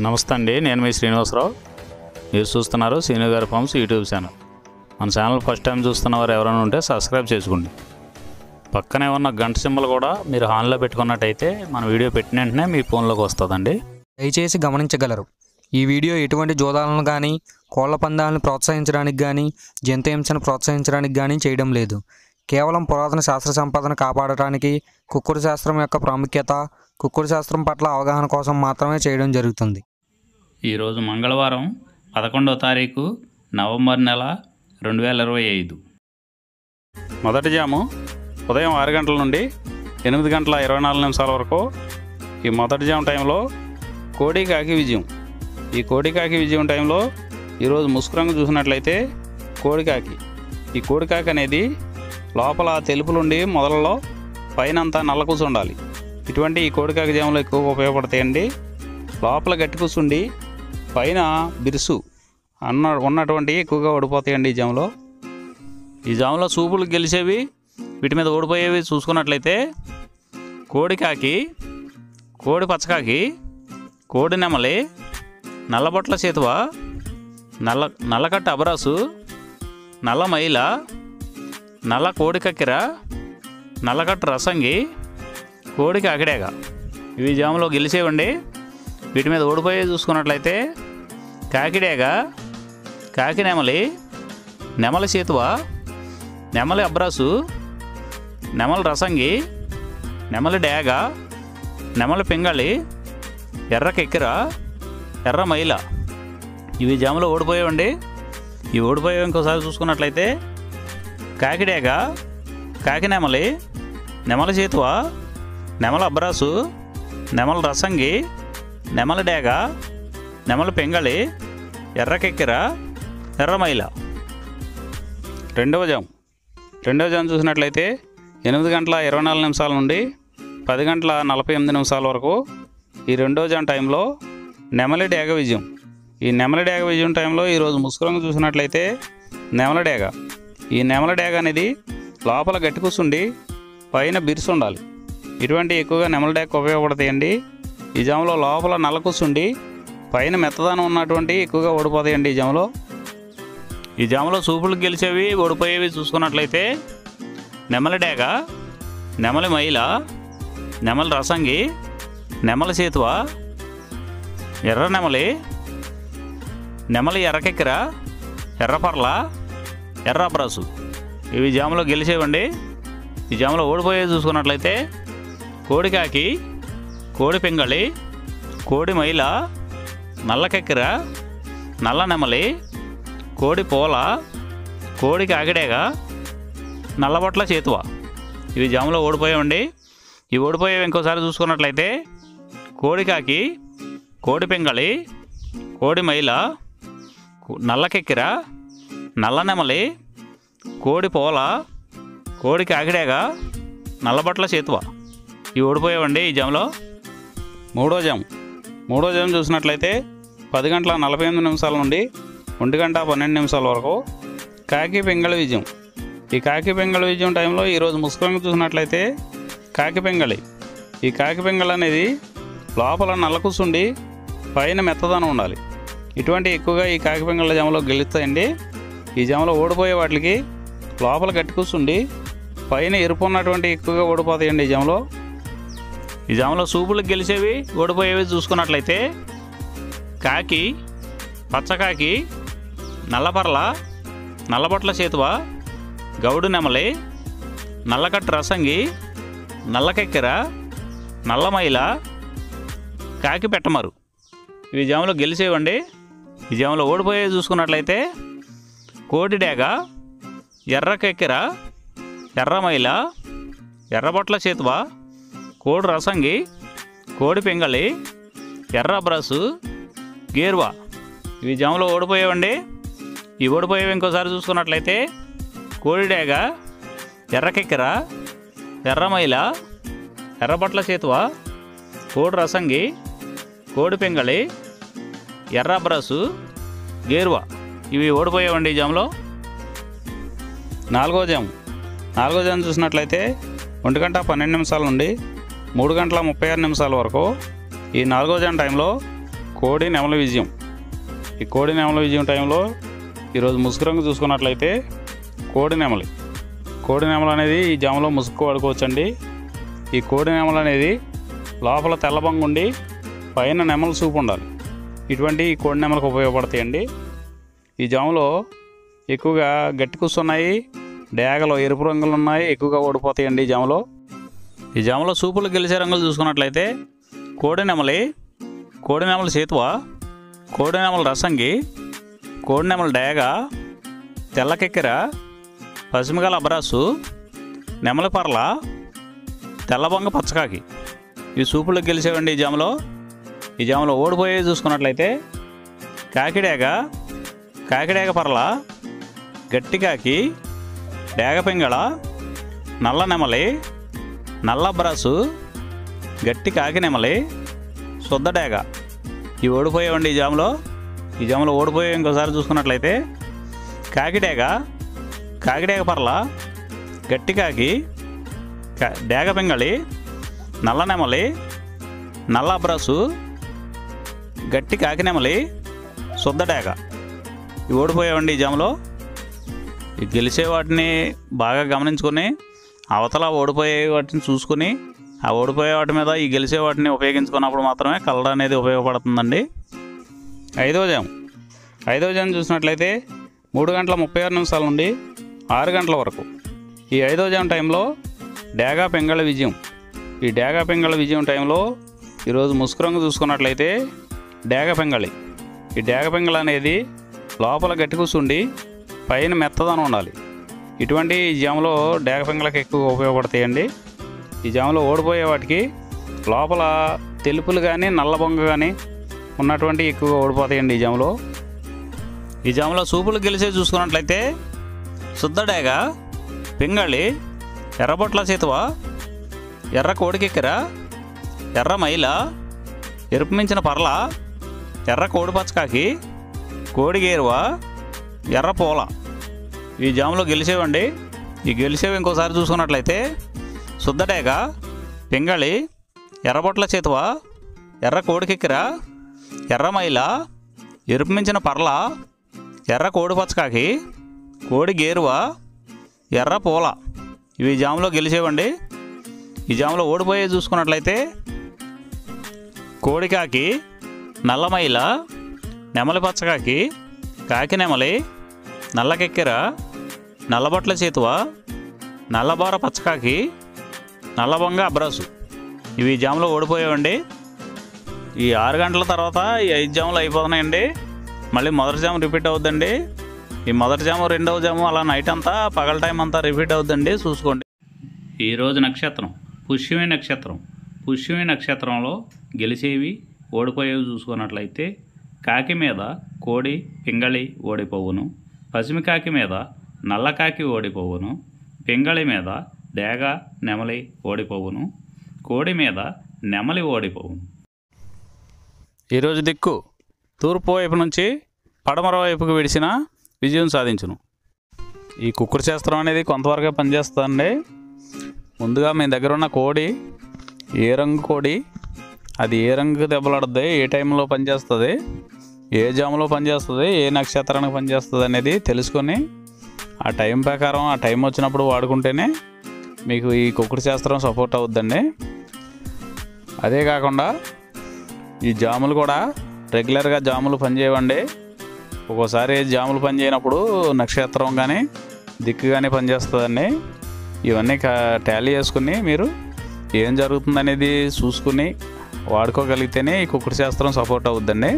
నమస్తే అండి, నేను మీ శ్రీనివాసరావు. మీరు చూస్తున్నారు శ్రీను గారి ఫార్మ్స్ యూట్యూబ్ ఛానల్. మన ఛానల్ ఫస్ట్ టైం చూస్తున్నవారు ఎవరైనా ఉంటే సబ్స్క్రైబ్ చేసుకోండి. పక్కనే ఉన్న గంట సింబల్ కూడా మీరు ఆన్లో పెట్టుకున్నట్టయితే మన వీడియో పెట్టిన వెంటనే మీ ఫోన్లోకి వస్తుందండి. దయచేసి గమనించగలరు, ఈ వీడియో ఎటువంటి జోదాలను కానీ కోళ్ల పందాలను ప్రోత్సహించడానికి కానీ జంతు హింసను ప్రోత్సహించడానికి కానీ చేయడం లేదు. కేవలం పురాతన శాస్త్ర సంపదను కాపాడటానికి, కుక్కుడు శాస్త్రం యొక్క ప్రాముఖ్యత, కుక్కుడు శాస్త్రం పట్ల అవగాహన కోసం మాత్రమే చేయడం జరుగుతుంది. ఈరోజు మంగళవారం 11వ తారీఖు నవంబర్ నెల 2025. మొదటి జాము ఉదయం 6 గంటల నుండి 8 గంటల 24 నిమిషాల వరకు. ఈ మొదటి జాము టైంలో కోడి కాకి విజయం. ఈ కోడి కాకి విజయం టైంలో ఈరోజు ముసుకురంగు చూసినట్లయితే కోడికాకి. ఈ కోడికాకి అనేది లోపల తెలుపులుండి మొదలలో పైన అంతా నల్ల కూసు ఉండాలి. ఇటువంటి ఈ కోడికాకి జాములు ఎక్కువగా ఉపయోగపడతాయండి. లోపల గట్టి కూసుండి పైన బిరుసు ఉన్నటువంటి ఎక్కువగా ఓడిపోతాయండి ఈ జాములో. ఈ జాములో సూపులు గెలిచేవి, వీటి మీద ఓడిపోయేవి చూసుకున్నట్లయితే కోడికాకి, కోడి పచ్చకాకి, కోడి నెమలి, నల్లబొట్ల చేతువ, నల్లకట్ట అబరాసు, నల్ల మైల, నల్ల కోడి కక్కెర, నల్లకట్ట రసంగి, కోడి కాకిడేగ. ఇవి జాములో గెలిచేవండి. వీటి మీద ఓడిపోయే చూసుకున్నట్లయితే కాకిడేగ, కాకి నెమలి, నెమలి చేతువ, నెమలి అబ్రాసు, నెమలి రసంగి, నెమలి డేగ, నెమలి పింగళి, ఎర్ర కెక్కెర, ఎర్ర మైల. ఇవి జాములో ఓడిపోయేవండి. ఇవి ఓడిపోయేవి ఇంకోసారి చూసుకున్నట్లయితే కాకిడేగ, కాకి నెమలి, నెమలి చేతువ, నెమలి అబ్రాసు, నెమలి రసంగి, నెమలి డేగ, నెమలి పింగళి, ఎర్ర కెక్కెర, ఎర్ర మైల. రెండవ జాము చూసినట్లయితే 8 గంటల 24 నిమిషాల నుండి 10 గంటల 48 నిమిషాల వరకు. ఈ రెండవ జాము టైంలో నెమలి డేగ విజయం. ఈ నెమలి డేగ విజయం టైంలో ఈరోజు ముసుకురంగు చూసినట్లయితే నెమలి డేగ. ఈ నెమలి డేగ అనేది లోపల గట్టి కూసుండి పైన బిరుసు ఉండాలి. ఇటువంటి ఎక్కువగా నెమలి డేగ ఉపయోగపడతాయండి. ఈ జాములో లోపల నల్ల కూసుండి పైన మెత్తదనం ఉన్నటువంటి ఎక్కువగా ఓడిపోతాయండి ఈ జాములో. ఈ జాములో సూపులు గెలిచేవి, ఓడిపోయేవి చూసుకున్నట్లయితే నెమలి డేగ, నెమలి మైల, నెమలి రసంగి, నెమలి చేతువ, ఎర్ర నెమలి, నెమలి ఎర్రకెక్కెర, ఎర్రపర్ల, ఎర్ర అబ్రాసు. ఇవి జాములో గెలిచేవండి. ఈ జాములో ఓడిపోయేవి చూసుకున్నట్లయితే కోడికాకి, కోడి పింగళి, కోడి మైల, నల్ల కెక్కెర, నల్ల నెమలి, కోడి పోల, కోడి కాకిడేగ, నల్లబొట్ల చేతువ. ఇవి జాములో ఓడిపోయేవండి. ఇవి ఓడిపోయేవి ఇంకోసారి చూసుకున్నట్లయితే కోడికాకి, కోడి పింగళి, కోడి మైల, నల్ల కెక్కెర, నల్ల నెమలి, కోడి పోల, కోడి కాకిడేగ, నల్లబొట్ల చేతువ. ఇవి ఓడిపోయేవండి ఈ జాములో. మూడో జాము చూసినట్లయితే 10 గంటల 48 నిమిషాల నుండి 1 గంట 12 నిమిషాల వరకు కాకి పింగళి విజయం. ఈ కాకి పింగళి విజయం టైంలో ఈరోజు ముసుకురంగు చూసినట్లయితే కాకి పింగళి. ఈ కాకి పింగళి అనేది లోపల నల్ల కూసుండి పైన మెత్తదనం ఉండాలి. ఇటువంటి ఎక్కువగా ఈ కాకి పింగళి జాములో గెలుస్తాయండి. ఈ జాములో ఓడిపోయే వాటికి లోపల గట్టి కూసుండి పైన ఎరుపు ఉన్నటువంటి ఎక్కువగా ఓడిపోతాయండి ఈ జాములో. ఈ జాములో సూపులకు గెలిచేవి, ఓడిపోయేవి చూసుకున్నట్లయితే కాకి, పచ్చకాకి, నల్లపర్ల, నల్లబొట్ల చేతువ, గౌడు నెమలి, నల్లకట్ట రసంగి, నల్లకెక్కెర, నల్లమైల, కాకి పెట్టమరు. ఇవి జాములో గెలిచేవండి. ఈ జాములో ఓడిపోయేవి చూసుకున్నట్లయితే కోడి డేగ, ఎర్ర కెక్కెర, ఎర్రమైల, ఎర్రబొట్ల చేతువ, కోడి రసంగి, కోడి పింగళి, ఎర్ర అబ్రాసు, గేర్వా. ఇవి జాములో ఓడిపోయేవండి. ఈ ఓడిపోయేవి ఇంకోసారి చూసుకున్నట్లయితే కోడి డేగ, ఎర్ర కెక్కెర, ఎర్రమైల, ఎర్రబొట్ల చేతువ, కోడి రసంగి, కోడి పింగళి, ఎర్ర అబ్రాసు, గేర్వా. ఇవి ఓడిపోయేవండి ఈ జాములో. నాలుగో జాము చూసినట్లయితే 1 గంట 12 నిమిషాల నుండి 3 గంటల 36 నిమిషాల వరకు. ఈ 4వ జాము టైంలో కోడి నెమలి విజయం. ఈ కోడి నెమలి విజయం టైంలో ఈరోజు ముసుగు రంగు చూసుకున్నట్లయితే కోడి నెమలు అనేది ఈ జామలో ముసుగు వాడుకోవచ్చండి. ఈ కోడి నెమలు అనేది లోపల తెల్లబంగు ఉండి పైన నెమల సూపు ఉండాలి. ఇటువంటి ఈ కోడి నెమలకు ఉపయోగపడతాయండి. ఈ జామలో ఎక్కువగా గట్టి కూస్తున్నాయి, డేగలో ఎరుపు రంగులు ఉన్నాయి, ఎక్కువగా ఓడిపోతాయండి ఈ జామలో సూపులు గెలిచే రంగులు చూసుకున్నట్లయితే కోడి నెమలి సేతువ, కోడి నెమలి రసంగి, కోడి నెమలి డేగ, తెల్లకెక్కెర, పసిమిగల అబ్రాసు, నెమలి పర్ల, తెల్లబొంగ పచ్చకాకి ఇవి సూపులకు గెలిచేవండి. ఈ జామలో ఓడిపోయేవి చూసుకున్నట్లయితే కాకిడేగ పర్ల, గట్టికాకి, డేగ పింగళ, నల్ల నెమలి, నల్ల అబ్రాసు, గట్టి కాకి నెమలి, శుద్ధ డేగ ఇవి ఓడిపోయేవండి. ఈ జామలో ఓడిపోయే ఇంకోసారి చూసుకున్నట్లయితే కాకిడేగ పర్ల, గట్టి కాకి, డేగ పింగళి, నల్ల నెమలి, నల్ల అబ్రాసు, గట్టి కాకి నెమలి, శుద్ధ డేగ ఇవి ఓడిపోయేవండి. ఈ గెలిచే వాటిని బాగా గమనించుకొని అవతల ఓడిపోయే వాటిని చూసుకుని ఆ ఓడిపోయే వాటి మీద ఈ గెలిచే వాటిని ఉపయోగించుకున్నప్పుడు మాత్రమే కలర్ అనేది ఉపయోగపడుతుందండి. ఐదవ జాము చూసినట్లయితే 3:36 నుండి 6 గంటల వరకు. ఈ 5వ జాము టైంలో డేగా పింగళ విజయం. ఈ డేగా పింగళ విజయం టైంలో ఈరోజు ముసుగు రంగు చూసుకున్నట్లయితే డేగ పింగళి. ఈ డేగ పింగళ అనేది లోపల గట్టి కూసుండి పైన మెత్తదనం ఉండాలి. ఇటువంటి ఈ జాములో డేగ పింగళకి ఎక్కువ ఉపయోగపడతాయండి. ఈ జాములో ఓడిపోయే వాటికి లోపల తెలుపులు కానీ నల్ల బొంగ కానీ ఉన్నటువంటి ఎక్కువగా ఓడిపోతాయండి. ఈ జాములో సూపులు గెలిచే చూసుకున్నట్లయితే శుద్ధ డేగ, పింగళి, ఎర్రబొట్ల చేతువ, ఎర్ర కోడికెక్కెర, ఎర్ర మైల, ఎరుపు మించిన పర్ల, ఎర్ర కోడి పచ్చకాకి, కోడి గేరువ, ఎర్ర పూల ఈ జాములో గెలిచేవండి. ఈ గెలిచేవి ఇంకోసారి చూసుకున్నట్లయితే శుద్ధ డేగ, పింగళి, ఎర్రబొట్ల చేతువ, ఎర్ర కోడికెక్కెర, ఎర్ర మైల, ఎరుపు మించిన పర్ల, ఎర్ర కోడి పచ్చకాకి, కోడి గేరువ, ఎర్ర పూల ఇవి జాములో గెలిచేవండి. ఈ జాములో ఓడిపోయే చూసుకున్నట్లయితే కోడికాకి, నల్లమైల, నెమలి పచ్చకాకి, కాకి నెమలి, నల్లకెక్కెర, నల్లబొట్ల చేతువ, నల్లబోర పచ్చకాకి, నల్లబొంగ అబ్రాసు ఇవి జాములో ఓడిపోయావండి. ఈ 6 గంటల తర్వాత ఈ 5 జాములు అయిపోతున్నాయండి. మళ్ళీ మొదటి జాము రిపీట్ అవుద్దండి. ఈ మొదటి జాము, రెండవ జాము అలా నైట్ అంతా పగల టైం అంతా రిపీట్ అవుద్దండి, చూసుకోండి. ఈరోజు నక్షత్రం పుష్యమి నక్షత్రంలో గెలిచేవి ఓడిపోయేవి చూసుకున్నట్లయితే కాకి మీద కోడి పింగళి ఓడిపోవును, పసిమి కాకి మీద నల్ల కాకి ఓడిపోవును, పింగళి మీద డేగ నెమలి ఓడిపోవును, కోడి మీద నెమలి ఓడిపోవును. ఈరోజు దిక్కు తూర్పు వైపు నుంచి పడమర వైపుకు విడిచిన విజయం సాధించును. ఈ కుక్కుడు శాస్త్రం అనేది కొంతవరకే పనిచేస్తుందండి. ముందుగా మీ దగ్గర ఉన్న కోడి ఏ రంగు కోడి, అది ఏ రంగు దెబ్బలాడుద్ది, ఏ టైంలో పనిచేస్తుంది, ఏ జాములో పనిచేస్తుంది, ఏ నక్షత్రానికి పనిచేస్తుంది అనేది తెలుసుకొని ఆ టైం ప్రకారం ఆ టైం వచ్చినప్పుడు వాడుకుంటేనే మీకు ఈ కుక్కుడు శాస్త్రం సపోర్ట్ అవుద్దండి. అదే కాకుండా ఈ జాములు కూడా రెగ్యులర్గా జాములు పనిచేయవండి. ఒక్కోసారి జాములు పనిచేయనప్పుడు నక్షత్రం కానీ దిక్కు కానీ పనిచేస్తుందండి. ఇవన్నీ టాలీ చేసుకుని మీరు ఏం జరుగుతుందనేది చూసుకుని వాడుకోగలిగితేనే ఈ కుక్కుడు శాస్త్రం సపోర్ట్ అవుద్దండి.